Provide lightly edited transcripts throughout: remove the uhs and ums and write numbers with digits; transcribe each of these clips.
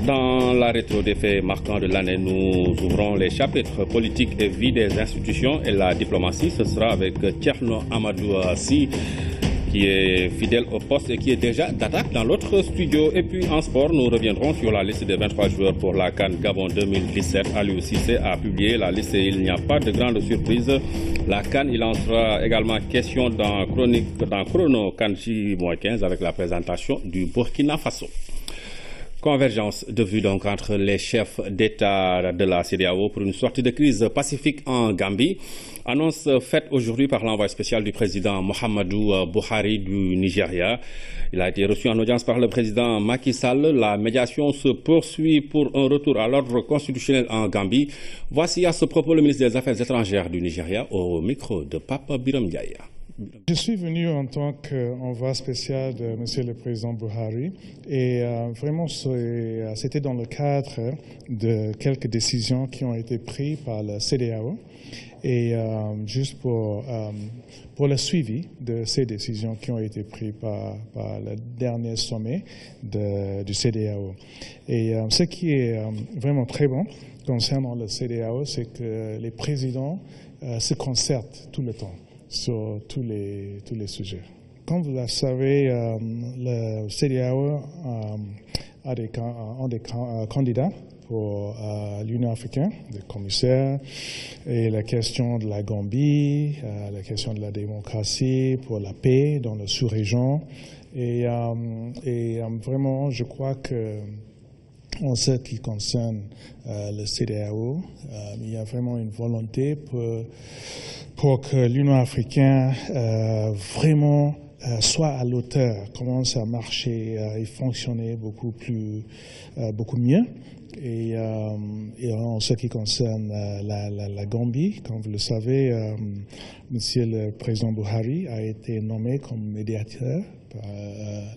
Dans la rétro des faits marquants de l'année, nous ouvrons les chapitres politiques et vie des institutions et la diplomatie. Ce sera avec Thierno Amadou Sy, qui est fidèle au poste et qui est déjà d'attaque dans l'autre studio. Et puis en sport, nous reviendrons sur la liste des 23 joueurs pour la CAN Gabon 2017. Aliou Cissé a publié la liste et il n'y a pas de grande surprise. La CAN, il en sera également question dans Chrono Kanji -15 avec la présentation du Burkina Faso. Convergence de vue donc entre les chefs d'État de la CEDEAO pour une sortie de crise pacifique en Gambie. Annonce faite aujourd'hui par l'envoyé spécial du président Muhammadu Buhari du Nigeria. Il a été reçu en audience par le président Macky Sall. La médiation se poursuit pour un retour à l'ordre constitutionnel en Gambie. Voici à ce propos le ministre des Affaires étrangères du Nigeria au micro de Papa Biram Ndiaye. Je suis venu en tant qu'envoyé spécial de M. le Président Buhari et vraiment c'était dans le cadre de quelques décisions qui ont été prises par la CEDEAO et juste pour le suivi de ces décisions qui ont été prises par le dernier sommet du CEDEAO. Et ce qui est vraiment très bon concernant le CEDEAO, c'est que les présidents se concertent tout le temps sur tous les sujets. Comme vous le savez, le CEDEAO a des candidats pour l'Union africaine, des commissaires, et la question de la Gambie, la question de la démocratie, pour la paix dans la sous-région. Et vraiment, je crois que en ce qui concerne le CEDEAO, il y a vraiment une volonté pour que l'Union africaine vraiment soit à l'auteur, commence à marcher et fonctionner beaucoup mieux. Et en ce qui concerne la Gambie, comme vous le savez, Monsieur le Président Buhari a été nommé comme médiateur par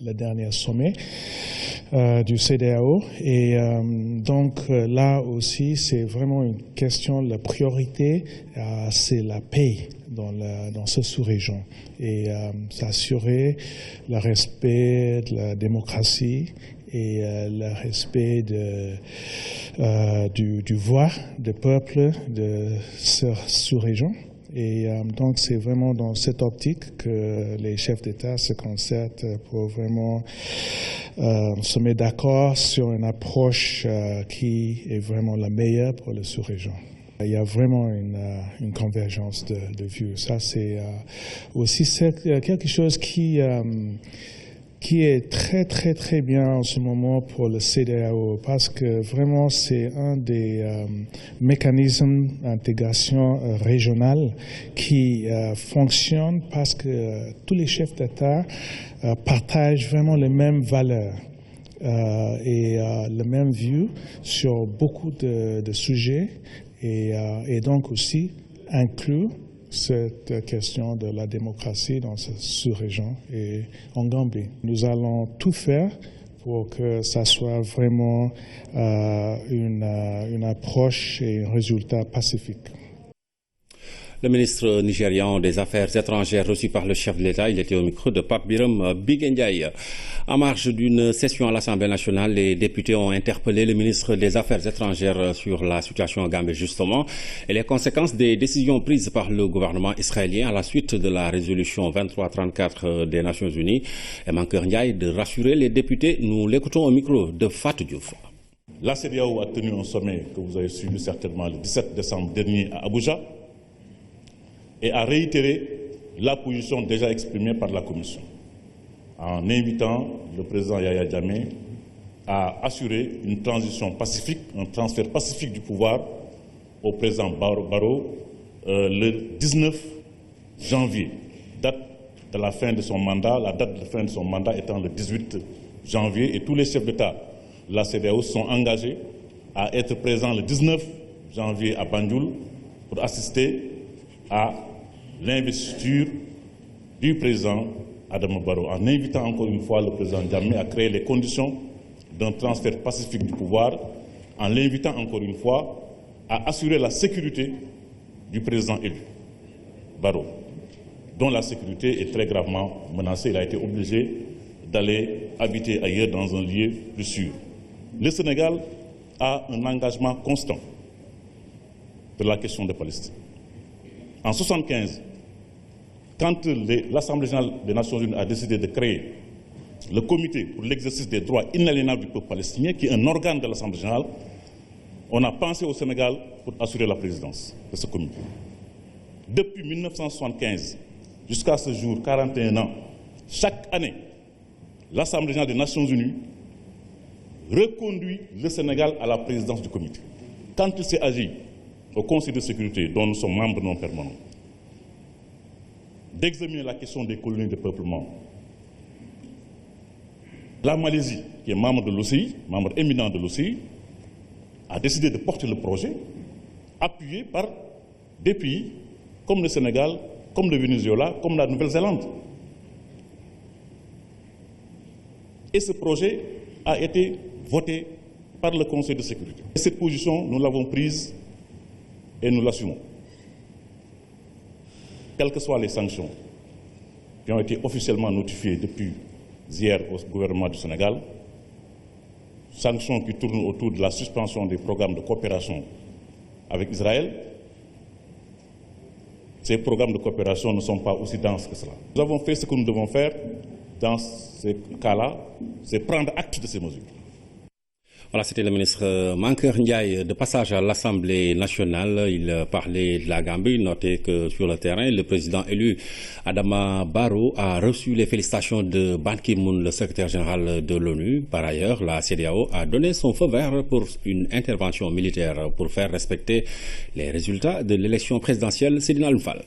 le dernier sommet du CEDEAO. Et donc là aussi, c'est vraiment une question, la priorité, c'est la paix dans ce sous-région et s'assurer le respect de la démocratie et le respect du voix des peuples de cette sous-région. Et donc c'est vraiment dans cette optique que les chefs d'État se concertent pour vraiment se mettre d'accord sur une approche qui est vraiment la meilleure pour la sous-région. Il y a vraiment une convergence de vues. Ça, c'est aussi quelque chose qui est très bien en ce moment pour le CEDEAO parce que vraiment c'est un des mécanismes d'intégration régionale qui fonctionne parce que tous les chefs d'État partagent vraiment les mêmes valeurs et la même vue sur beaucoup de sujets et donc aussi inclut cette question de la démocratie dans cette sous-région et en Gambie. Nous allons tout faire pour que ça soit vraiment une approche et un résultat pacifique. Le ministre nigérian des Affaires étrangères reçu par le chef de l'État, il était au micro de Pape Biram Ndiaye. En marge d'une session à l'Assemblée nationale, les députés ont interpellé le ministre des Affaires étrangères sur la situation en Gambie justement et les conséquences des décisions prises par le gouvernement israélien à la suite de la résolution 2334 des Nations Unies. Et Mankeur Ndiaye de rassurer les députés. Nous l'écoutons au micro de Fatou Diouf. La CEDEAO a tenu un sommet que vous avez suivi certainement le 17 décembre dernier à Abuja et a réitéré la position déjà exprimée par la Commission en invitant le président Yahya Jammeh à assurer une transition pacifique, un transfert pacifique du pouvoir au président Barrow le 19 janvier, date de la fin de son mandat, la date de fin de son mandat étant le 18 janvier et tous les chefs d'État de la CEDEAO sont engagés à être présents le 19 janvier à Banjul pour assister à l'investiture du président Adama Barrow, en invitant encore une fois le président Jammeh à créer les conditions d'un transfert pacifique du pouvoir, en l'invitant encore une fois à assurer la sécurité du président élu, Barrow, dont la sécurité est très gravement menacée. Il a été obligé d'aller habiter ailleurs dans un lieu plus sûr. le Sénégal a un engagement constant de la question de Palestine. En 1975, quand l'Assemblée générale des Nations unies a décidé de créer le Comité pour l'exercice des droits inaliénables du peuple palestinien, qui est un organe de l'Assemblée générale, on a pensé au Sénégal pour assurer la présidence de ce comité. Depuis 1975 jusqu'à ce jour, 41 ans, chaque année, l'Assemblée générale des Nations unies reconduit le Sénégal à la présidence du comité. Quand il s'est agi au Conseil de sécurité, dont nous sommes membres non permanents, d'examiner la question des colonies de peuplement, la Malaisie, qui est membre de l'OCI, membre éminent de l'OCI, a décidé de porter le projet, appuyé par des pays comme le Sénégal, comme le Venezuela, comme la Nouvelle-Zélande. Et ce projet a été voté par le Conseil de sécurité. Et cette position, nous l'avons prise et nous l'assumons. Quelles que soient les sanctions qui ont été officiellement notifiées depuis hier au gouvernement du Sénégal, sanctions qui tournent autour de la suspension des programmes de coopération avec Israël, ces programmes de coopération ne sont pas aussi denses que cela. Nous avons fait ce que nous devons faire dans ces cas-là, c'est prendre acte de ces mesures. Voilà, c'était le ministre Mankeur Ndiaye de passage à l'Assemblée nationale. Il parlait de la Gambie. Notez que sur le terrain, le président élu Adama Barrow a reçu les félicitations de Ban Ki-moon, le secrétaire général de l'ONU. Par ailleurs, la CEDEAO a donné son feu vert pour une intervention militaire pour faire respecter les résultats de l'élection présidentielle. Seydina Alfal.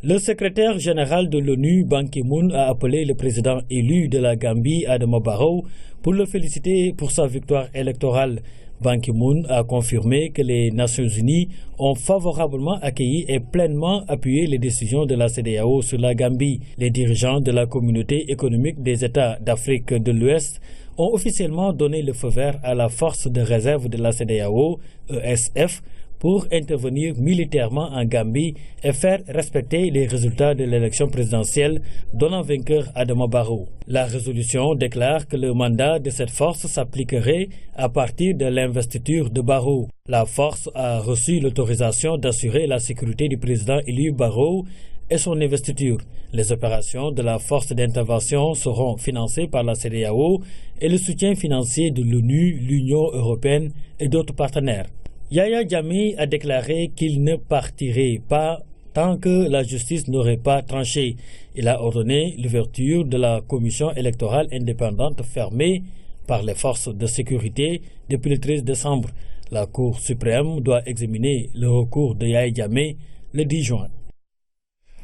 Le secrétaire général de l'ONU, Ban Ki-moon, a appelé le président élu de la Gambie, Adama Barrow, pour le féliciter pour sa victoire électorale. Ban Ki-moon a confirmé que les Nations Unies ont favorablement accueilli et pleinement appuyé les décisions de la CEDEAO sur la Gambie. Les dirigeants de la communauté économique des États d'Afrique de l'Ouest ont officiellement donné le feu vert à la force de réserve de la CEDEAO, ESF, pour intervenir militairement en Gambie et faire respecter les résultats de l'élection présidentielle, donnant vainqueur Adama Barrow. La résolution déclare que le mandat de cette force s'appliquerait à partir de l'investiture de Barrow. La force a reçu l'autorisation d'assurer la sécurité du président élu Barrow et son investiture. Les opérations de la force d'intervention seront financées par la CEDEAO et le soutien financier de l'ONU, l'Union européenne et d'autres partenaires. Yahya Jammeh a déclaré qu'il ne partirait pas tant que la justice n'aurait pas tranché. Il a ordonné l'ouverture de la commission électorale indépendante fermée par les forces de sécurité depuis le 13 décembre. La Cour suprême doit examiner le recours de Yahya Jammeh le 10 juin.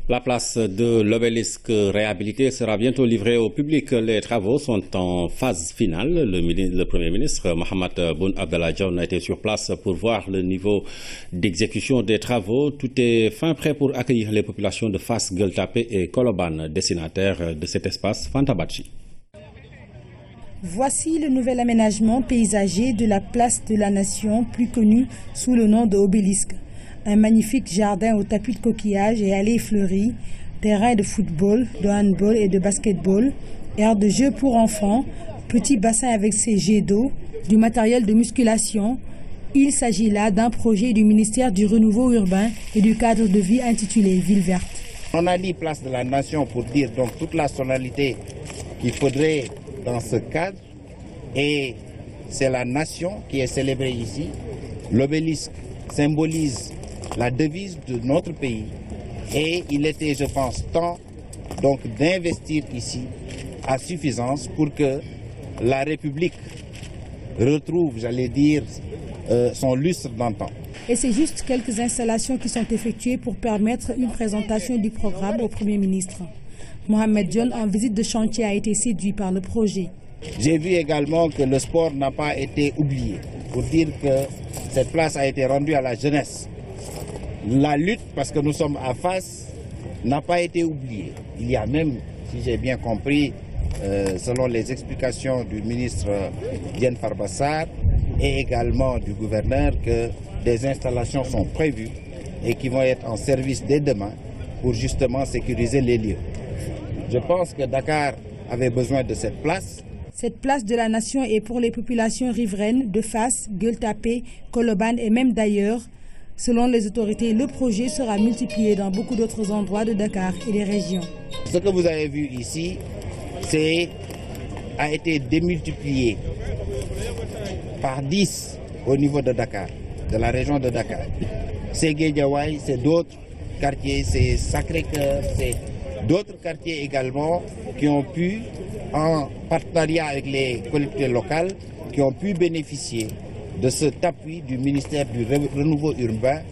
La place de l'obélisque réhabilité sera bientôt livrée au public. Les travaux sont en phase finale. Le Premier ministre, Mohamed Boun Abdallah Dionne, a été sur place pour voir le niveau d'exécution des travaux. Tout est fin prêt pour accueillir les populations de Fass, Gueule Tapée et Colobane, destinataires de cet espace Fantabachi. Voici le nouvel aménagement paysager de la place de la Nation, plus connue sous le nom de Obélisque. Un magnifique jardin au tapis de coquillages et allées fleuries, terrain de football, de handball et de basketball, aire de jeu pour enfants, petit bassin avec ses jets d'eau, du matériel de musculation. Il s'agit là d'un projet du ministère du Renouveau urbain et du cadre de vie intitulé Ville verte. On a dit place de la Nation pour dire donc toute la sonalité qu'il faudrait dans ce cadre, et c'est la Nation qui est célébrée ici. L'obélisque symbolise la devise de notre pays et il était, je pense, temps donc d'investir ici à suffisance pour que la République retrouve, j'allais dire, son lustre d'antan. Et c'est juste quelques installations qui sont effectuées pour permettre une présentation du programme au Premier ministre. Mohamed Dionne, en visite de chantier, a été séduit par le projet. J'ai vu également que le sport n'a pas été oublié, pour dire que cette place a été rendue à la jeunesse. La lutte, parce que nous sommes à Fass, n'a pas été oubliée. Il y a même, si j'ai bien compris, selon les explications du ministre Diène Farba Sarr et également du gouverneur, que des installations sont prévues et qui vont être en service dès demain pour justement sécuriser les lieux. Je pense que Dakar avait besoin de cette place. Cette place de la Nation est pour les populations riveraines de Fass, Gueule-Tapée, Colobane et même d'ailleurs. Selon les autorités, le projet sera multiplié dans beaucoup d'autres endroits de Dakar et des régions. Ce que vous avez vu ici, a été démultiplié par 10 au niveau de Dakar, de la région de Dakar. C'est Guédiawaye, c'est d'autres quartiers, c'est Sacré-Cœur, c'est d'autres quartiers également qui ont pu, en partenariat avec les collectivités locales, qui ont pu bénéficier de cet appui du ministère du Renouveau urbain,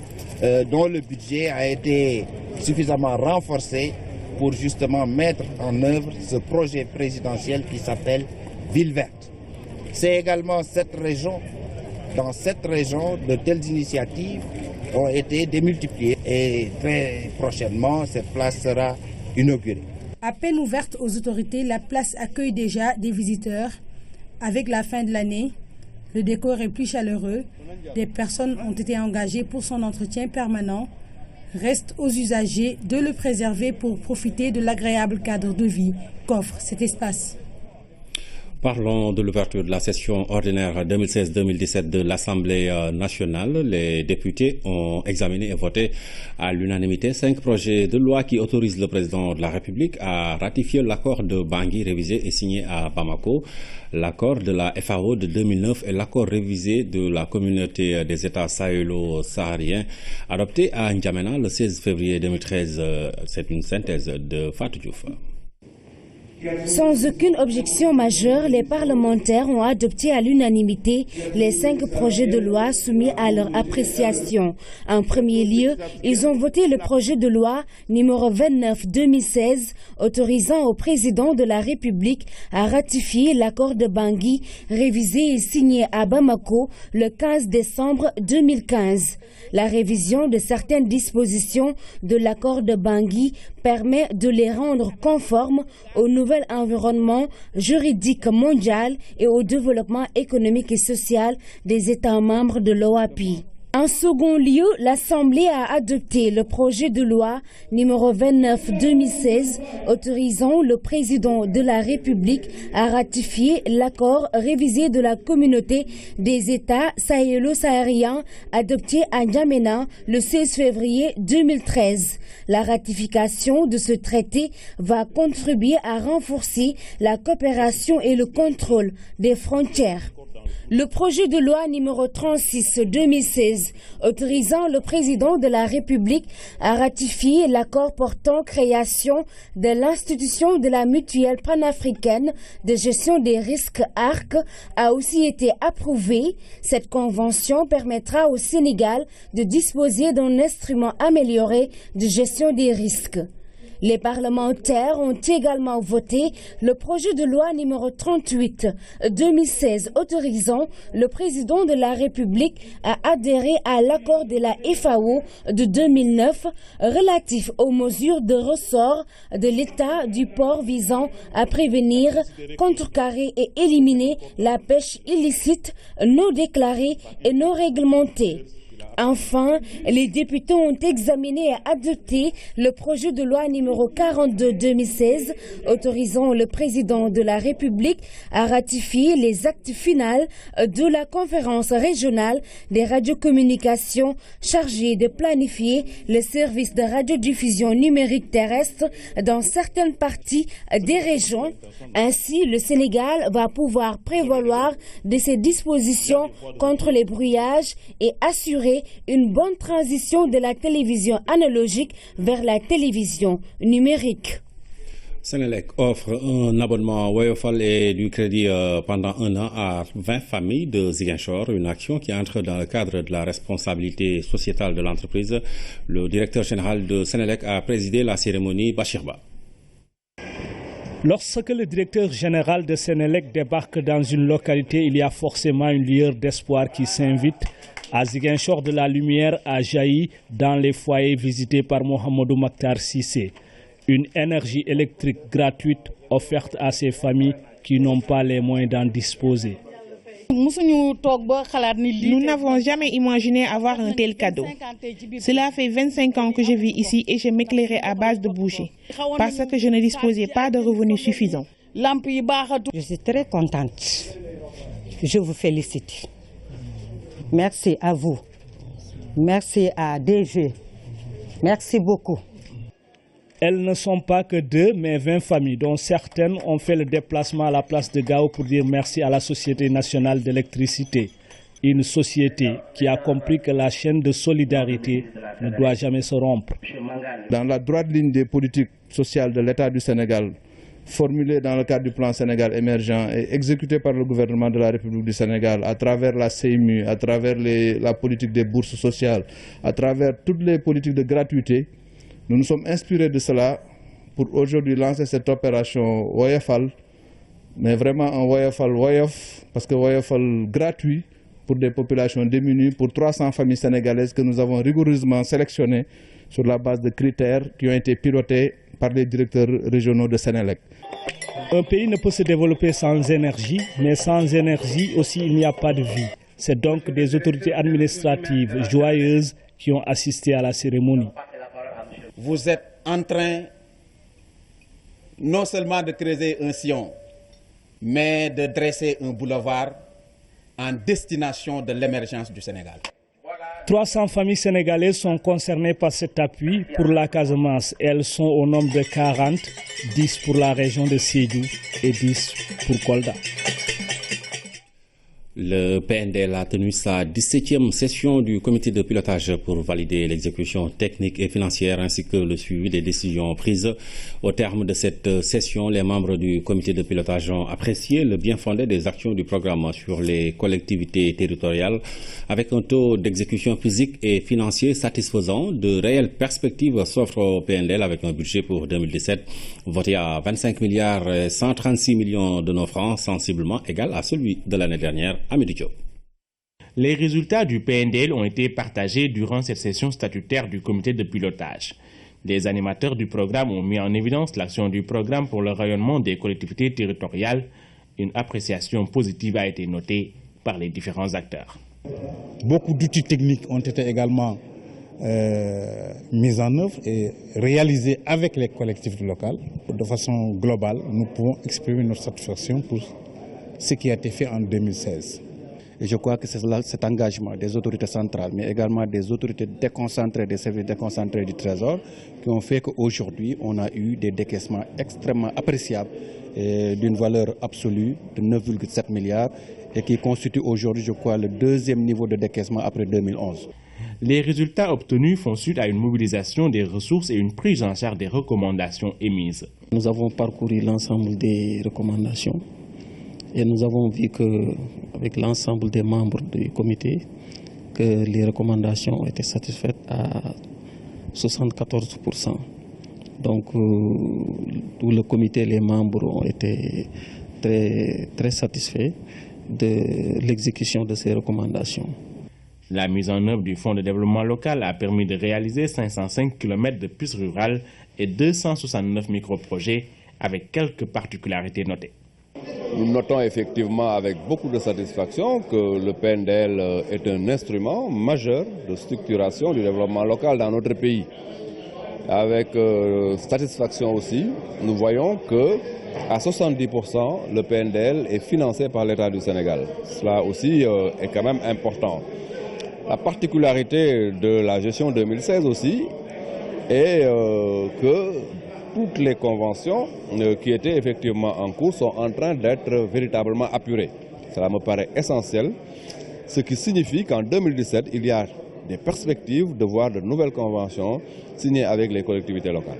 dont le budget a été suffisamment renforcé pour justement mettre en œuvre ce projet présidentiel qui s'appelle Ville verte. C'est également dans cette région, de telles initiatives ont été démultipliées et très prochainement, cette place sera inaugurée. À peine ouverte aux autorités, la place accueille déjà des visiteurs. Avec la fin de l'année, le décor est plus chaleureux. Des personnes ont été engagées pour son entretien permanent. Reste aux usagers de le préserver pour profiter de l'agréable cadre de vie qu'offre cet espace. Parlons de l'ouverture de la session ordinaire 2016-2017 de l'Assemblée nationale. Les députés ont examiné et voté à l'unanimité 5 projets de loi qui autorisent le président de la République à ratifier l'accord de Bangui révisé et signé à Bamako, l'accord de la FAO de 2009 et l'accord révisé de la communauté des États sahélo-sahariens adopté à N'Djamena le 16 février 2013. C'est une synthèse de Fatou Diouf. Sans aucune objection majeure, les parlementaires ont adopté à l'unanimité les 5 projets de loi soumis à leur appréciation. En premier lieu, ils ont voté le projet de loi numéro 29/2016 autorisant au président de la République à ratifier l'accord de Bangui révisé et signé à Bamako le 15 décembre 2015. La révision de certaines dispositions de l'accord de Bangui permet de les rendre conformes au nouvel environnement juridique mondial et au développement économique et social des États membres de l'OAPI. En second lieu, l'Assemblée a adopté le projet de loi numéro 29/2016 autorisant le président de la République à ratifier l'accord révisé de la communauté des États sahélo-sahariens adopté à N'Djamena le 16 février 2013. La ratification de ce traité va contribuer à renforcer la coopération et le contrôle des frontières. Le projet de loi numéro 36/2016 autorisant le président de la République à ratifier l'accord portant création de l'institution de la mutuelle panafricaine de gestion des risques ARC a aussi été approuvé. Cette convention permettra au Sénégal de disposer d'un instrument amélioré de gestion des risques. Les parlementaires ont également voté le projet de loi numéro 38/2016 autorisant le président de la République à adhérer à l'accord de la FAO de 2009 relatif aux mesures de ressort de l'État du port visant à prévenir, contrecarrer et éliminer la pêche illicite, non déclarée et non réglementée. Enfin, les députés ont examiné et adopté le projet de loi numéro 42/2016 autorisant le président de la République à ratifier les actes finaux de la conférence régionale des radiocommunications chargée de planifier le service de radiodiffusion numérique terrestre dans certaines parties des régions. Ainsi, le Sénégal va pouvoir prévaloir de ces dispositions contre les brouillages et assurer une bonne transition de la télévision analogique vers la télévision numérique. Senelec offre un abonnement Woyofal et du crédit pendant 1 an à 20 familles de Ziguinchor, une action qui entre dans le cadre de la responsabilité sociétale de l'entreprise. Le directeur général de Senelec a présidé la cérémonie, Bachirba. Lorsque le directeur général de Senelec débarque dans une localité, il y a forcément une lueur d'espoir qui s'invite. À Ziguinchor, de la lumière a jailli dans les foyers visités par Mohamedou Maktar Sissé. Une énergie électrique gratuite offerte à ces familles qui n'ont pas les moyens d'en disposer. Nous n'avons jamais imaginé avoir un tel cadeau. Cela fait 25 ans que je vis ici et je m'éclairais à base de bougies parce que je ne disposais pas de revenus suffisants. Je suis très contente. Je vous félicite. Merci à vous. Merci à DG. Merci beaucoup. Elles ne sont pas que 2, mais 20 familles, dont certaines ont fait le déplacement à la place de Gao pour dire merci à la Société nationale d'électricité. Une société qui a compris que la chaîne de solidarité ne doit jamais se rompre. Dans la droite ligne des politiques sociales de l'État du Sénégal, formulées dans le cadre du plan Sénégal émergent et exécutées par le gouvernement de la République du Sénégal à travers la CMU, à travers la politique des bourses sociales, à travers toutes les politiques de gratuité, nous nous sommes inspirés de cela pour aujourd'hui lancer cette opération Woyofal, mais vraiment un Woyofal Woyof, parce que Woyofal gratuit pour des populations démunies, pour 300 familles sénégalaises que nous avons rigoureusement sélectionnées sur la base de critères qui ont été pilotés par les directeurs régionaux de Sénélec. Un pays ne peut se développer sans énergie, mais sans énergie aussi il n'y a pas de vie. C'est donc des autorités administratives joyeuses qui ont assisté à la cérémonie. Vous êtes en train non seulement de creuser un sillon, mais de dresser un boulevard en destination de l'émergence du Sénégal. 300 familles sénégalaises sont concernées par cet appui pour la Casamance. Elles sont au nombre de 40, 10 pour la région de Sédhiou et 10 pour Kolda. Le PNDL a tenu sa 17e session du comité de pilotage pour valider l'exécution technique et financière ainsi que le suivi des décisions prises. Au terme de cette session, les membres du comité de pilotage ont apprécié le bien fondé des actions du programme sur les collectivités territoriales avec un taux d'exécution physique et financier satisfaisant. De réelles perspectives s'offrent au PNDL avec un budget pour 2017 voté à 25 milliards et 136 millions de nos francs, sensiblement égal à celui de l'année dernière. Les résultats du PNDL ont été partagés durant cette session statutaire du comité de pilotage. Les animateurs du programme ont mis en évidence l'action du programme pour le rayonnement des collectivités territoriales. Une appréciation positive a été notée par les différents acteurs. Beaucoup d'outils techniques ont été également mis en œuvre et réalisés avec les collectivités locales. De façon globale, nous pouvons exprimer notre satisfaction pour ce qui a été fait en 2016. Et je crois que c'est cet engagement des autorités centrales, mais également des autorités déconcentrées, des services déconcentrés du Trésor, qui ont fait qu'aujourd'hui, on a eu des décaissements extrêmement appréciables d'une valeur absolue de 9,7 milliards et qui constitue aujourd'hui, je crois, le deuxième niveau de décaissement après 2011. Les résultats obtenus font suite à une mobilisation des ressources et une prise en charge des recommandations émises. Nous avons parcouru l'ensemble des recommandations. Et nous avons vu qu'avec l'ensemble des membres du comité, que les recommandations ont été satisfaites à 74%. Donc, tout le comité, les membres ont été très satisfaits de l'exécution de ces recommandations. La mise en œuvre du Fonds de développement local a permis de réaliser 505 km de pistes rurales et 269 microprojets avec quelques particularités notées. Nous notons effectivement avec beaucoup de satisfaction que le PNDL est un instrument majeur de structuration du développement local dans notre pays. Avec satisfaction aussi, nous voyons que à 70%, le PNDL est financé par l'État du Sénégal. Cela aussi est quand même important. La particularité de la gestion 2016 aussi est que toutes les conventions qui étaient effectivement en cours sont en train d'être véritablement apurées. Cela me paraît essentiel, ce qui signifie qu'en 2017, il y a des perspectives de voir de nouvelles conventions signées avec les collectivités locales.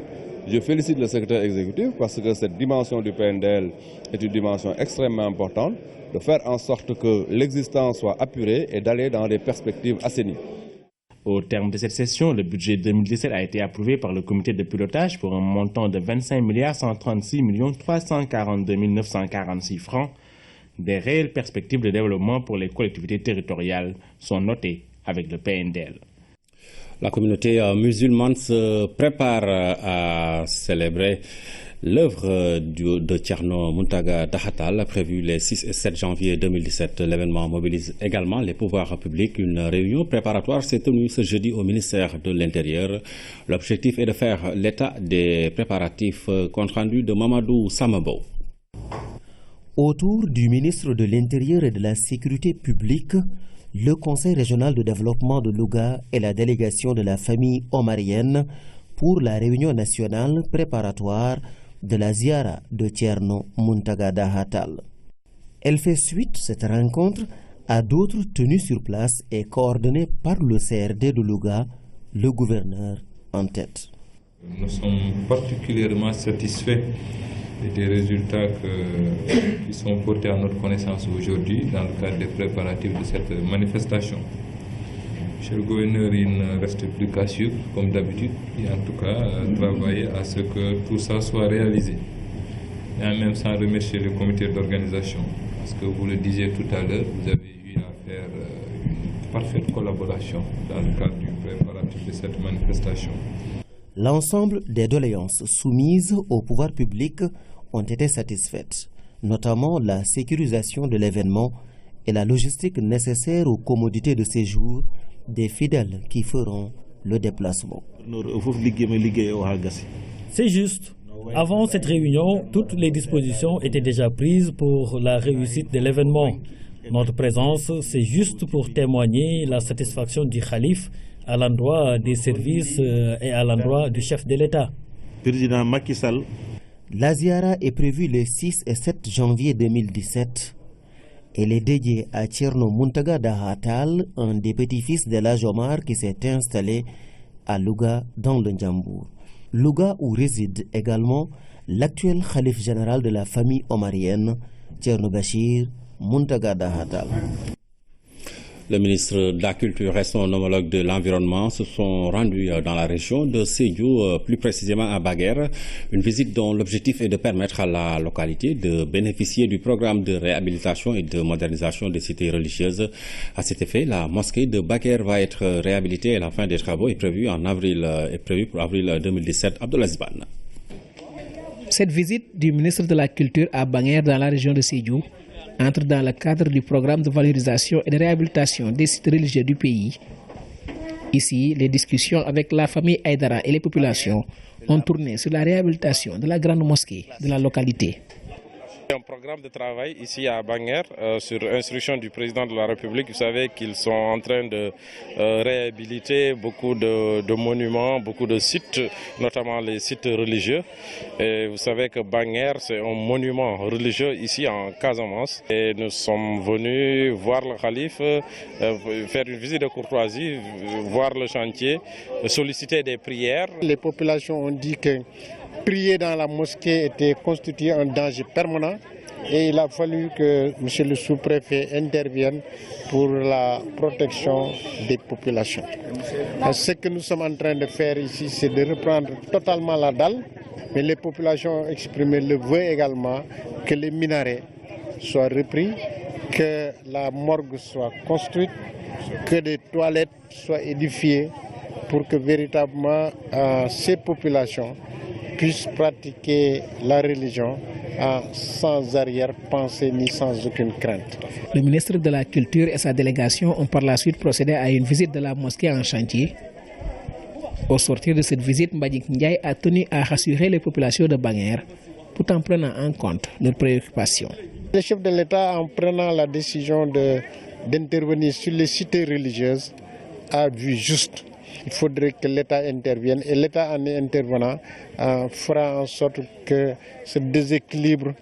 Je félicite le secrétaire exécutif parce que cette dimension du PNDL est une dimension extrêmement importante, de faire en sorte que l'existant soit apuré et d'aller dans des perspectives assainies. Au terme de cette session, le budget 2017 a été approuvé par le comité de pilotage pour un montant de 25 136 342 946 francs. Des réelles perspectives de développement pour les collectivités territoriales sont notées avec le PNDL. La communauté musulmane se prépare à célébrer l'œuvre de Thierno Mountaga Dahatal, prévue les 6 et 7 janvier 2017. L'événement mobilise également les pouvoirs publics. Une réunion préparatoire s'est tenue ce jeudi au ministère de l'Intérieur. L'objectif est de faire l'état des préparatifs, compte rendu de Mamadou Samabo. Autour du ministre de l'Intérieur et de la Sécurité publique, le Conseil régional de développement de Louga et la délégation de la famille omarienne pour la réunion nationale préparatoire de la Ziara de Thierno Muntaga Dahatal. Elle fait suite, cette rencontre, à d'autres tenues sur place et coordonnées par le CRD de Louga, le gouverneur en tête. Nous sommes particulièrement satisfaits des résultats qui sont portés à notre connaissance aujourd'hui dans le cadre des préparatifs de cette manifestation. Monsieur le gouverneur, il ne reste plus qu'à suivre, comme d'habitude, et en tout cas travailler à ce que tout ça soit réalisé. Et en même temps remercier le comité d'organisation, parce que vous le disiez tout à l'heure, vous avez eu à faire une parfaite collaboration dans le cadre du préparatif de cette manifestation. L'ensemble des doléances soumises au pouvoir public ont été satisfaites, notamment la sécurisation de l'événement et la logistique nécessaire aux commodités de séjour des fidèles qui feront le déplacement. C'est juste. Avant cette réunion, toutes les dispositions étaient déjà prises pour la réussite de l'événement. Notre présence, c'est juste pour témoigner la satisfaction du calife à l'endroit des services et à l'endroit du chef de l'État. Président Macky Sall. La Ziara est prévue le 6 et 7 janvier 2017. Elle est dédiée à Thierno Muntaga Dahatal, un des petits-fils de l'Hadj Omar qui s'est installé à Louga dans le Njambour. Louga où réside également l'actuel khalife général de la famille omarienne, Thierno Bachir Muntaga Dahatal. Le ministre de la Culture et son homologue de l'Environnement se sont rendus dans la région de Sédhiou, plus précisément à Baguère, une visite dont l'objectif est de permettre à la localité de bénéficier du programme de réhabilitation et de modernisation des cités religieuses. À cet effet, la mosquée de Baguère va être réhabilitée et la fin des travaux est prévue pour avril 2017. Abdoulaye Ban. Cette visite du ministre de la Culture à Baguère dans la région de Sédhiou entre dans le cadre du programme de valorisation et de réhabilitation des sites religieux du pays. Ici, les discussions avec la famille Aïdara et les populations ont tourné sur la réhabilitation de la grande mosquée de la localité. Un programme de travail ici à Baguère sur instruction du président de la République. Vous savez qu'ils sont en train de réhabiliter beaucoup de monuments, beaucoup de sites, notamment les sites religieux. Et vous savez que Baguère, c'est un monument religieux ici en Casamance. Et nous sommes venus voir le calife, faire une visite de courtoisie, voir le chantier, solliciter des prières. Les populations ont dit que prier dans la mosquée était constitué un danger permanent et il a fallu que M. le sous-préfet intervienne pour la protection des populations. Ce que nous sommes en train de faire ici, c'est de reprendre totalement la dalle, mais les populations ont exprimé le vœu également que les minarets soient repris, que la morgue soit construite, que des toilettes soient édifiées pour que véritablement ces populations puissent pratiquer la religion sans arrière-pensée ni sans aucune crainte. Le ministre de la Culture et sa délégation ont par la suite procédé à une visite de la mosquée en chantier. Au sortir de cette visite, Mbadjik Ndiaye a tenu à rassurer les populations de Baguère tout en prenant en compte leurs préoccupations. Le chef de l'État, en prenant la décision d'intervenir sur les cités religieuses, a vu juste. Il faudrait que l'État intervienne et l'État en intervenant fera en sorte que ce déséquilibre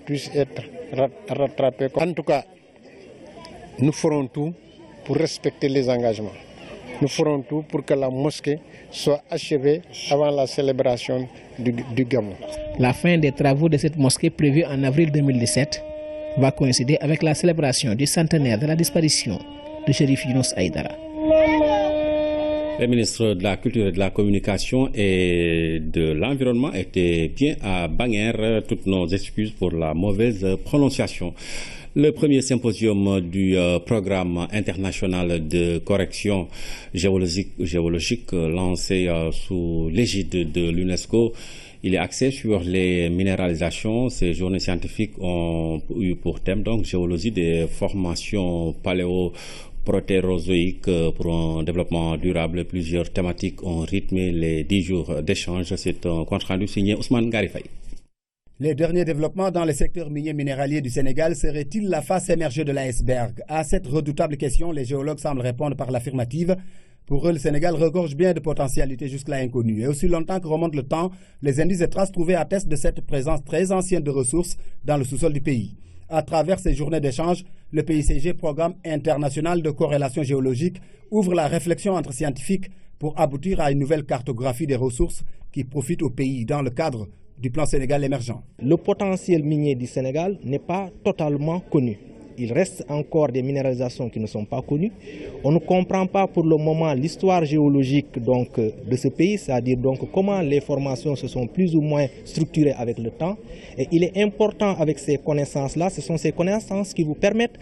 puisse être rattrapé. En tout cas, nous ferons tout pour respecter les engagements. Nous ferons tout pour que la mosquée soit achevée avant la célébration du Gamou. La fin des travaux de cette mosquée prévue en avril 2017 va coïncider avec la célébration du centenaire de la disparition de Chérif Younous Aïdara. Les ministres de la Culture et de la Communication et de l'Environnement étaient bien à Baguère. Toutes nos excuses pour la mauvaise prononciation. Le premier symposium du programme international de correction géologique lancé sous l'égide de l'UNESCO. Il est axé sur les minéralisations. Ces journées scientifiques ont eu pour thème donc géologie des formations paléoprotérozoïques pour un développement durable. Plusieurs thématiques ont rythmé les 10 jours d'échange. C'est un compte rendu signé Ousmane Garifay. Les derniers développements dans le secteur minier minéralier du Sénégal seraient-ils la face émergée de l'iceberg? À cette redoutable question, les géologues semblent répondre par l'affirmative. Pour eux, le Sénégal regorge bien de potentialités jusque-là inconnues. Et aussi longtemps que remonte le temps, les indices et traces trouvées attestent de cette présence très ancienne de ressources dans le sous-sol du pays. À travers ces journées d'échange, le PICG, Programme international de corrélation géologique, ouvre la réflexion entre scientifiques pour aboutir à une nouvelle cartographie des ressources qui profitent au pays dans le cadre du plan Sénégal émergent. Le potentiel minier du Sénégal n'est pas totalement connu. Il reste encore des minéralisations qui ne sont pas connues. On ne comprend pas pour le moment l'histoire géologique de ce pays, c'est-à-dire comment les formations se sont plus ou moins structurées avec le temps. Et il est important avec ces connaissances-là, ce sont ces connaissances qui vous permettent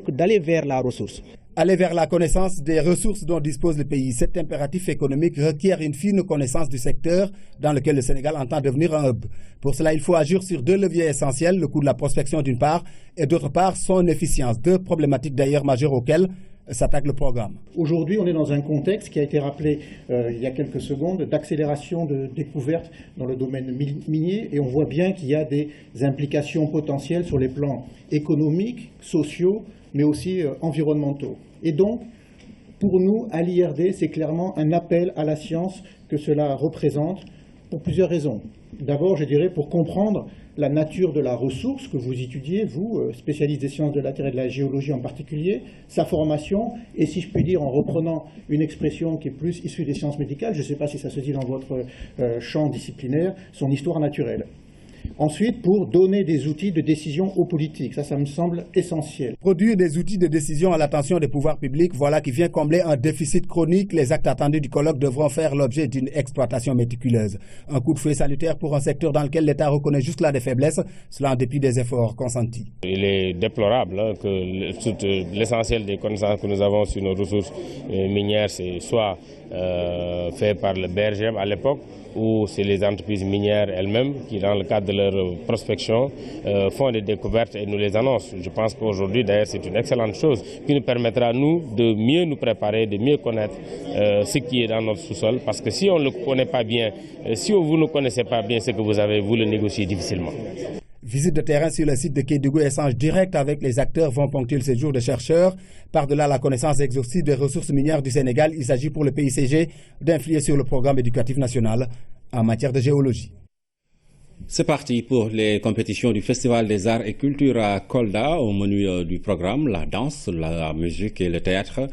d'aller vers la ressource. Aller vers la connaissance des ressources dont dispose le pays. Cet impératif économique requiert une fine connaissance du secteur dans lequel le Sénégal entend devenir un hub. Pour cela, il faut agir sur deux leviers essentiels, le coût de la prospection d'une part et d'autre part son efficience. Deux problématiques d'ailleurs majeures auxquelles s'attaque le programme. Aujourd'hui, on est dans un contexte qui a été rappelé il y a quelques secondes d'accélération de découvertes dans le domaine minier et on voit bien qu'il y a des implications potentielles sur les plans économiques, sociaux, mais aussi environnementaux. Et donc, pour nous, à l'IRD, c'est clairement un appel à la science que cela représente pour plusieurs raisons. D'abord, je dirais, pour comprendre la nature de la ressource que vous étudiez, vous, spécialiste des sciences de la Terre et de la géologie en particulier, sa formation, et si je puis dire, en reprenant une expression qui est plus issue des sciences médicales, je ne sais pas si ça se dit dans votre champ disciplinaire, son histoire naturelle. Ensuite, pour donner des outils de décision aux politiques. Ça me semble essentiel. Produire des outils de décision à l'attention des pouvoirs publics, voilà qui vient combler un déficit chronique. Les actes attendus du colloque devront faire l'objet d'une exploitation méticuleuse. Un coup de fouet salutaire pour un secteur dans lequel l'État reconnaît juste là des faiblesses, cela en dépit des efforts consentis. Il est déplorable que l'essentiel des connaissances que nous avons sur nos ressources minières, c'est soit fait par le BRGM à l'époque, ou c'est les entreprises minières elles-mêmes qui, dans le cadre de leur prospection, font des découvertes et nous les annoncent. Je pense qu'aujourd'hui, d'ailleurs, c'est une excellente chose qui nous permettra, nous, de mieux nous préparer, de mieux connaître ce qui est dans notre sous-sol. Parce que si on ne le connaît pas bien, si vous ne connaissez pas bien ce que vous avez, vous le négociez difficilement. Visite de terrain sur le site de Kédougou, échange direct avec les acteurs vont ponctuer le séjour de chercheurs. Par-delà la connaissance exhaustive des ressources minières du Sénégal, il s'agit pour le PICG d'influer sur le programme éducatif national en matière de géologie. C'est parti pour les compétitions du Festival des Arts et Cultures à Kolda. Au menu du programme, la danse, la musique et le théâtre.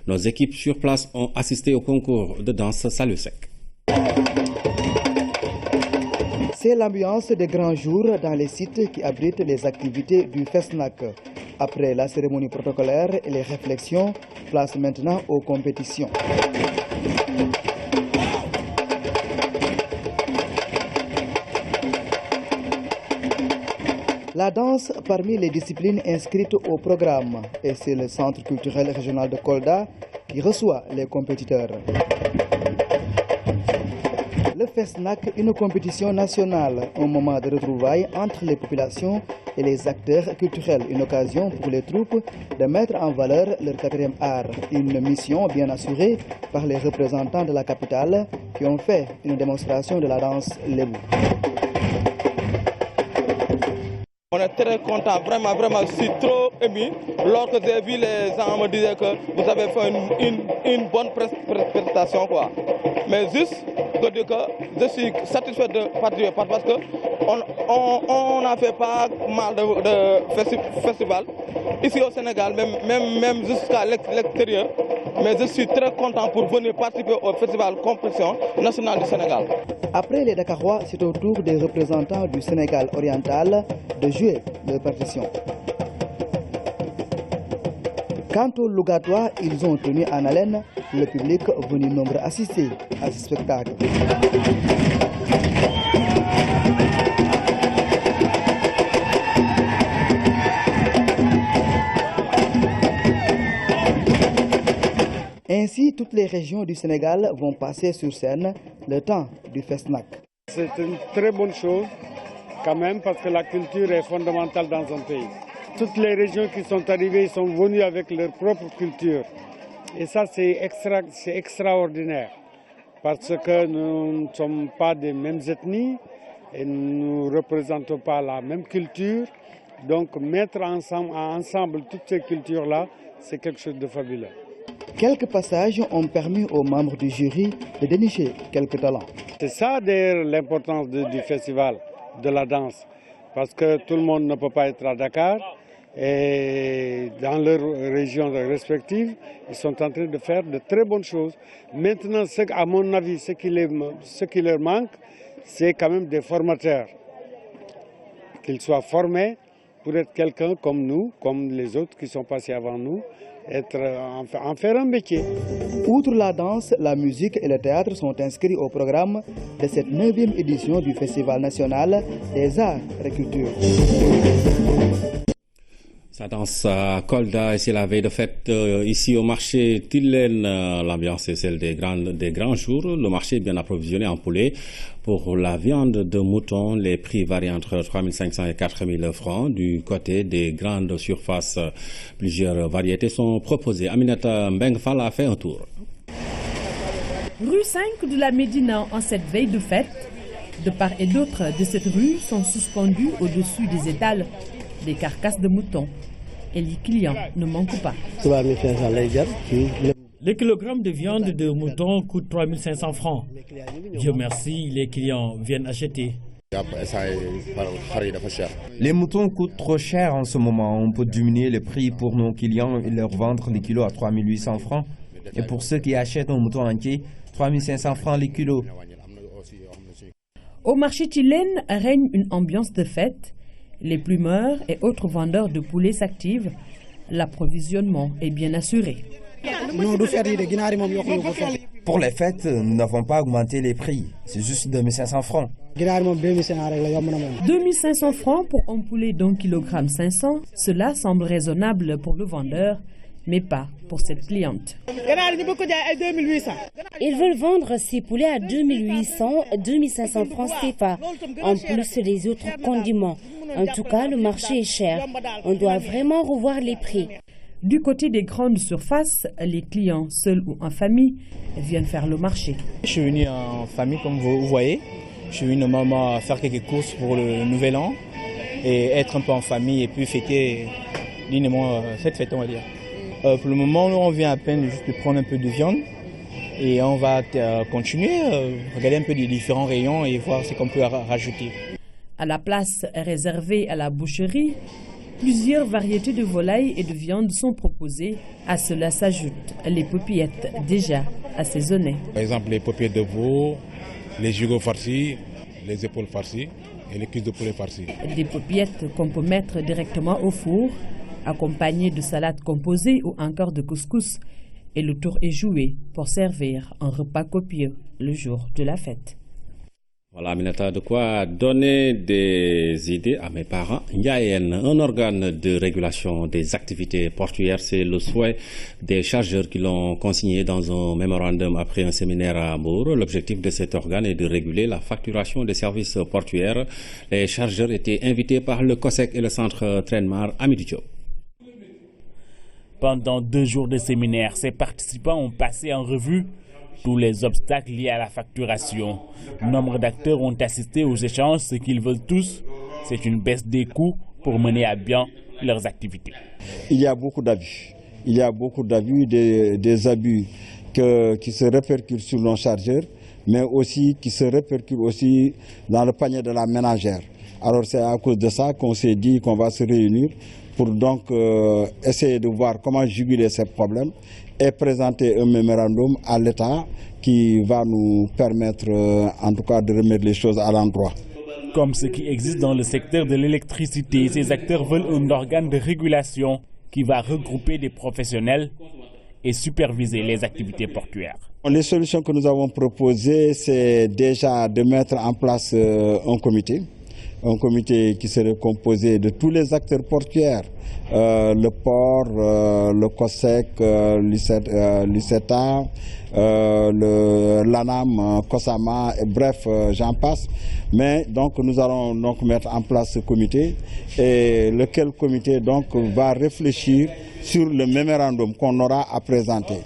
Nos équipes sur place ont assisté au concours de danse Salusec. C'est l'ambiance des grands jours dans les sites qui abritent les activités du FESNAC. Après la cérémonie protocolaire et les réflexions, place maintenant aux compétitions. La danse parmi les disciplines inscrites au programme et c'est le Centre culturel régional de Kolda qui reçoit les compétiteurs. Le FESNAC, une compétition nationale, un moment de retrouvailles entre les populations et les acteurs culturels, une occasion pour les troupes de mettre en valeur leur quatrième art, une mission bien assurée par les représentants de la capitale qui ont fait une démonstration de la danse Lébou. On est très content, vraiment, je suis trop ému. Lorsque j'ai vu les gens me disaient que vous avez fait une bonne prestation, quoi. Mais juste que je suis satisfait de participer parce qu'on n'a fait pas mal de festivals ici au Sénégal, même jusqu'à l'extérieur. Mais je suis très content pour venir participer au Festival Compétition nationale du Sénégal. Après les Dakarois, c'est au tour des représentants du Sénégal oriental de jouer leur partition. Quant aux Lougatois, ils ont tenu en haleine le public venu nombreux assister à ce spectacle. Ainsi, toutes les régions du Sénégal vont passer sur scène le temps du FESNAC. C'est une très bonne chose quand même parce que la culture est fondamentale dans un pays. Toutes les régions qui sont arrivées sont venues avec leur propre culture. Et ça, c'est extraordinaire parce que nous ne sommes pas des mêmes ethnies et nous ne représentons pas la même culture. Donc mettre ensemble toutes ces cultures-là, c'est quelque chose de fabuleux. Quelques passages ont permis aux membres du jury de dénicher quelques talents. C'est ça d'ailleurs l'importance du festival de la danse, parce que tout le monde ne peut pas être à Dakar et dans leurs régions respectives, ils sont en train de faire de très bonnes choses. Maintenant, à mon avis, ce qui leur manque, c'est quand même des formateurs, qu'ils soient formés pour être quelqu'un comme nous, comme les autres qui sont passés avant nous, en faire un métier. Outre la danse, la musique et le théâtre sont inscrits au programme de cette 9e édition du Festival national des arts et culture. Ça danse à Kolda et c'est la veille de fête ici au marché Tilène. L'ambiance est celle des grands jours. Le marché est bien approvisionné en poulet. Pour la viande de mouton, les prix varient entre 3 500 et 4 000 francs. Du côté des grandes surfaces, plusieurs variétés sont proposées. Aminata Mbengfal a fait un tour. Rue 5 de la Médina, en cette veille de fête, de part et d'autre de cette rue sont suspendus au-dessus des étals des carcasses de moutons. Et les clients ne manquent pas. Les kilogrammes de viande de mouton coûtent 3 500 francs. Dieu merci, les clients viennent acheter. Les moutons coûtent trop cher en ce moment. On peut diminuer le prix pour nos clients et leur vendre les kilos à 3 800 francs. Et pour ceux qui achètent un mouton entier, 3 500 francs les kilos. Au marché Tilène règne une ambiance de fête. Les plumeurs et autres vendeurs de poulets s'activent. L'approvisionnement est bien assuré. Pour les fêtes, nous n'avons pas augmenté les prix. C'est juste 2500 francs. 2500 francs pour un poulet d'un kilogramme 500, cela semble raisonnable pour le vendeur, mais pas pour cette cliente. Ils veulent vendre ces poulets à 2800, 2500 francs CFA, en plus des autres condiments. En tout cas, le marché est cher. On doit vraiment revoir les prix. Du côté des grandes surfaces, les clients, seuls ou en famille, viennent faire le marché. Je suis venu en famille, comme vous voyez. Je suis venu normalement faire quelques courses pour le nouvel an et être un peu en famille et puis fêter dignement cette fête, on va dire. Pour le moment, on vient à peine juste de prendre un peu de viande et on va continuer, regarder un peu les différents rayons et voir ce qu'on peut rajouter. À la place réservée à la boucherie, plusieurs variétés de volailles et de viande sont proposées. À cela s'ajoutent les paupiètes déjà assaisonnées. Par exemple, les paupiètes de veau, les gigots farcis, les épaules farcies et les cuisses de poulet farcies. Des paupiètes qu'on peut mettre directement au four, accompagnées de salades composées ou encore de couscous. Et le tour est joué pour servir un repas copieux le jour de la fête. Voilà, Aminata, de quoi donner des idées à mes parents. Yayen, un organe de régulation des activités portuaires, c'est le souhait des chargeurs qui l'ont consigné dans un mémorandum après un séminaire à Hambourg. L'objectif de cet organe est de réguler la facturation des services portuaires. Les chargeurs étaient invités par le COSEC et le centre Trenmar à Midi Diop. Pendant 2 jours de séminaire, ces participants ont passé en revue tous les obstacles liés à la facturation. Nombre d'acteurs ont assisté aux échanges. Ce qu'ils veulent tous, c'est une baisse des coûts pour mener à bien leurs activités. Il y a beaucoup d'abus. Il y a beaucoup d'abus, des abus qui se répercutent sur nos chargeurs, mais aussi qui se répercutent aussi dans le panier de la ménagère. Alors c'est à cause de ça qu'on s'est dit qu'on va se réunir pour donc essayer de voir comment juguler ces problèmes et présenter un mémorandum à l'État qui va nous permettre en tout cas de remettre les choses à l'endroit. Comme ce qui existe dans le secteur de l'électricité, ces acteurs veulent un organe de régulation qui va regrouper des professionnels et superviser les activités portuaires. Les solutions que nous avons proposées, c'est déjà de mettre en place un comité qui serait composé de tous les acteurs portuaires, le port, le COSEC, l'ICETA, l'ANAM, COSAMA, et bref, j'en passe. Mais donc nous allons donc mettre en place ce comité et lequel comité donc va réfléchir sur le mémorandum qu'on aura à présenter.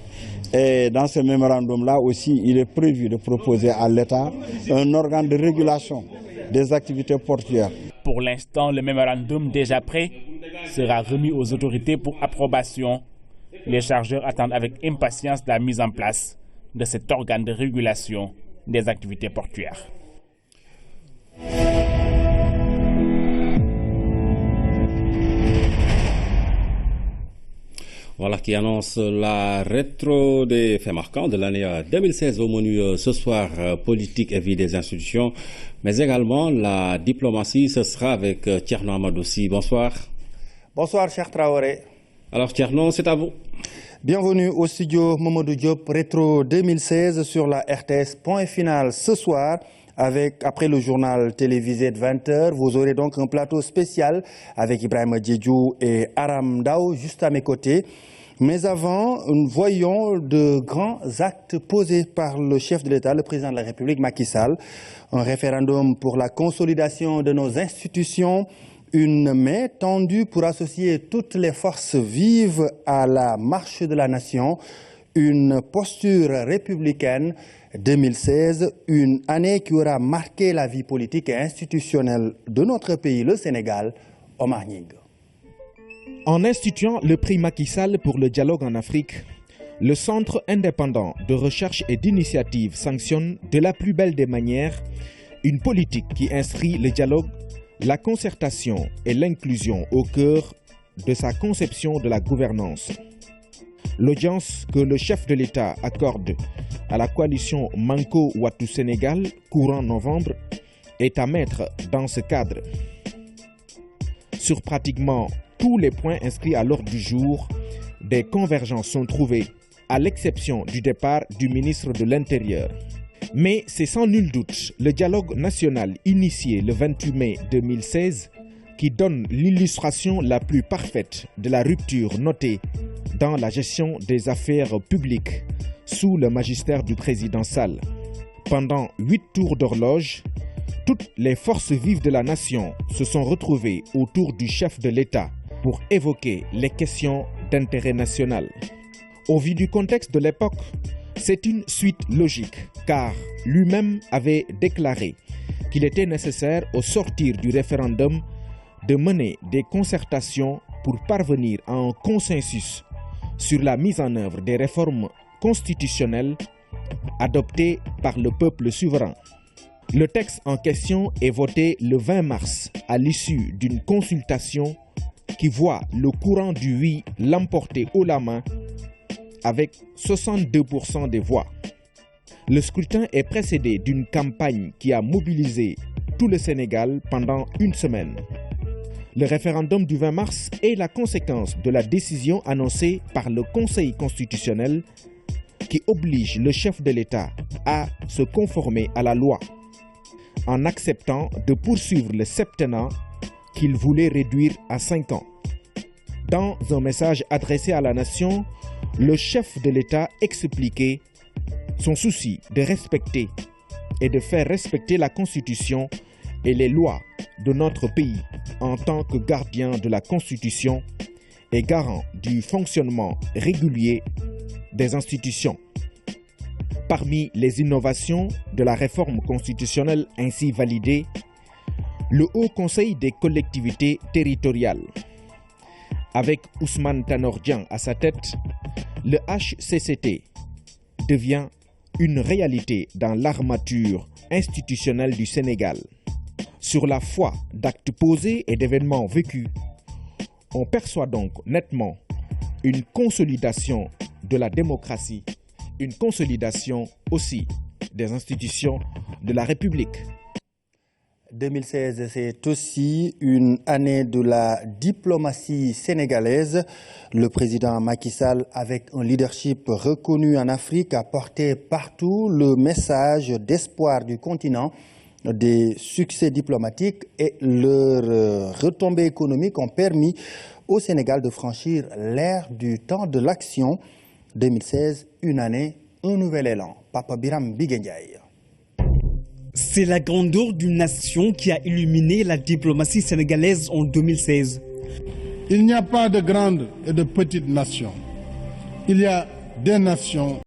Et dans ce mémorandum-là aussi, il est prévu de proposer à l'État un organe de régulation des activités portuaires. Pour l'instant, le mémorandum déjà prêt sera remis aux autorités pour approbation. Les chargeurs attendent avec impatience la mise en place de cet organe de régulation des activités portuaires. Voilà qui annonce la rétro des faits marquants de l'année 2016 au menu ce soir, politique et vie des institutions, mais également la diplomatie. Ce sera avec Thierno Amadossi. Bonsoir. Bonsoir, cher Traoré. Alors Thierno, c'est à vous. Bienvenue au studio Mamadou Diop, rétro 2016 sur la RTS. Point final ce soir. Après le journal télévisé de 20h, vous aurez donc un plateau spécial avec Ibrahima Diédhiou et Aram Dao juste à mes côtés. Mais avant, voyons de grands actes posés par le chef de l'État, le président de la République, Macky Sall. Un référendum pour la consolidation de nos institutions, une main tendue pour associer toutes les forces vives à la marche de la nation, une posture républicaine. 2016, une année qui aura marqué la vie politique et institutionnelle de notre pays, le Sénégal. Omar Nying. En instituant le prix Macky Sall pour le dialogue en Afrique, le Centre indépendant de recherche et d'initiative sanctionne de la plus belle des manières une politique qui inscrit le dialogue, la concertation et l'inclusion au cœur de sa conception de la gouvernance. L'audience que le chef de l'État accorde à la coalition Manko Wattu Sénégal courant novembre est à mettre dans ce cadre. Sur pratiquement tous les points inscrits à l'ordre du jour, des convergences sont trouvées, à l'exception du départ du ministre de l'Intérieur. Mais c'est sans nul doute le dialogue national initié le 28 mai 2016 qui donne l'illustration la plus parfaite de la rupture notée dans la gestion des affaires publiques sous le magistère du président Sall. Pendant 8 tours d'horloge, toutes les forces vives de la nation se sont retrouvées autour du chef de l'État pour évoquer les questions d'intérêt national. Au vu du contexte de l'époque, c'est une suite logique, car lui-même avait déclaré qu'il était nécessaire au sortir du référendum de mener des concertations pour parvenir à un consensus sur la mise en œuvre des réformes constitutionnelles adoptées par le peuple souverain. Le texte en question est voté le 20 mars à l'issue d'une consultation qui voit le courant du oui l'emporter haut la main avec 62% des voix. Le scrutin est précédé d'une campagne qui a mobilisé tout le Sénégal pendant une semaine. Le référendum du 20 mars est la conséquence de la décision annoncée par le Conseil constitutionnel qui oblige le chef de l'État à se conformer à la loi en acceptant de poursuivre le septennat qu'il voulait réduire à 5 ans. Dans un message adressé à la nation, le chef de l'État expliquait son souci de respecter et de faire respecter la Constitution et les lois de notre pays en tant que gardien de la Constitution et garant du fonctionnement régulier des institutions. Parmi les innovations de la réforme constitutionnelle ainsi validée, le Haut Conseil des collectivités territoriales. Avec Ousmane Tanor Dieng à sa tête, le HCCT devient une réalité dans l'armature institutionnelle du Sénégal. Sur la foi d'actes posés et d'événements vécus, on perçoit donc nettement une consolidation de la démocratie, une consolidation aussi des institutions de la République. 2016, c'est aussi une année de la diplomatie sénégalaise. Le président Macky Sall, avec un leadership reconnu en Afrique, a porté partout le message d'espoir du continent. Des succès diplomatiques et leurs retombées économiques ont permis au Sénégal de franchir l'ère du temps de l'action. 2016, une année, un nouvel élan. Papa Biram Bigendiaï. C'est la grandeur d'une nation qui a illuminé la diplomatie sénégalaise en 2016. Il n'y a pas de grandes et de petites nations. Il y a des nations